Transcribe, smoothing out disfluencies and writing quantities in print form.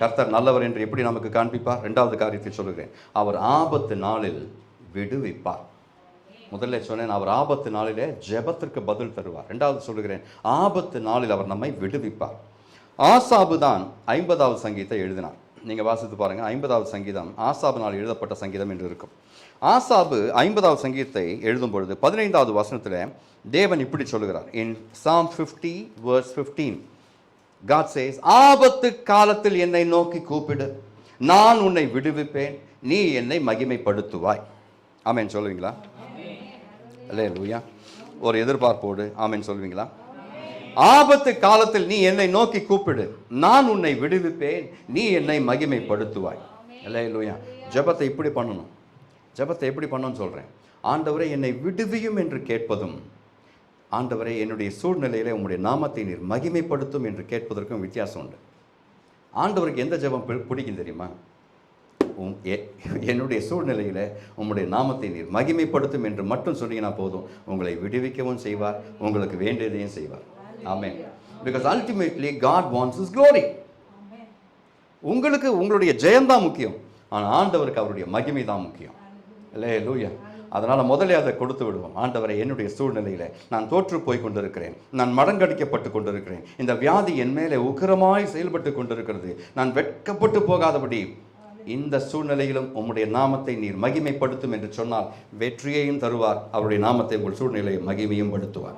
கர்த்தர் நல்லவர் என்று எப்படி நமக்கு காண்பிப்பார்? இரண்டாவது காரியத்தை சொல்லுகிறேன், அவர் ஆபத்து நாளில் விடுவிப்பார். முதல்ல சொன்னேன், அவர் ஆபத்து நாளிலே ஜெபத்திற்கு பதில் தருவார். இரண்டாவது சொல்லுகிறேன், ஆபத்து நாளில் அவர் நம்மை விடுவிப்பார். ஆசாபு தான் 50வது சங்கீதத்தை எழுதினார். நீங்கள் வாசித்து பாருங்கள், 50வது சங்கீதம் ஆசாபினால் எழுதப்பட்ட சங்கீதம் என்று இருக்கும். ஆசாபு 50வது சங்கீதத்தை எழுதும் பொழுது 15வது வசனத்தில் தேவன் இப்படி சொல்லுகிறார். இன் Psalm 50 verse 15 God says, ஆபத்து காலத்தில் என்னை நோக்கி கூப்பிடு, நான் உன்னை விடுவிப்பேன், நீ என்னை மகிமைப்படுத்துவாய். ஆமென் சொல்லுவீங்களா? அல்லேலூயா. ஒரு எதிர்பார்ப்போடு ஆமென் சொல்லுவீங்களா? ஆபத்து காலத்தில் நீ என்னை நோக்கி கூப்பிடு, நான் உன்னை விடுவிப்பேன், நீ என்னை மகிமைப்படுத்துவாய். அல்லேலூயா. ஜெபத்தை இப்படி பண்ணணும். ஜெபத்தை எப்படி பண்ணணும்னு சொல்கிறேன். ஆண்டவரே என்னை விடுவியும் என்று கேட்பதும், ஆண்டவரே என்னுடைய சூழ்நிலையிலே உம்முடைய நாமத்தை நீர் மகிமைப்படுத்தும் என்று கேட்பதற்கும் வித்தியாசம் உண்டு. ஆண்டவருக்கு எந்த ஜெபம் பிடிக்கும் தெரியுமா? என்னுடைய சூழ்நிலையில் உம்முடைய நாமத்தை நீர் மகிமைப்படுத்தும் என்று மட்டும் சொன்னீங்கன்னா போதும், உங்களை விடுவிக்கவும் செய்வார், உங்களுக்கு வேண்டியதையும் செய்வார். ஆமென். Because ultimately God wants His glory. உங்களுக்கு உங்களுடைய ஜெயம்தான் முக்கியம், ஆனால் ஆண்டவருக்கு அவருடைய மகிமை தான் முக்கியம். அல்லேலூயா. அதனால் முதலே அதை கொடுத்து விடுவோம். ஆண்டவரை, என்னுடைய சூழ்நிலையில் நான் தோற்று போய் கொண்டிருக்கிறேன், நான் மடங்கடிக்கப்பட்டு கொண்டிருக்கிறேன், இந்த வியாதி என் மேலே உக்கிரமாய் செயல்பட்டு கொண்டிருக்கிறது, நான் வெட்கப்பட்டு போகாதபடி இந்த சூழ்நிலையிலும் உம்முடைய நாமத்தை நீர் மகிமைப்படுத்தும் என்று சொன்னால் வெற்றியையும் தருவார், அவருடைய நாமத்தை உங்கள் சூழ்நிலையை மகிமையும் படுத்துவார்.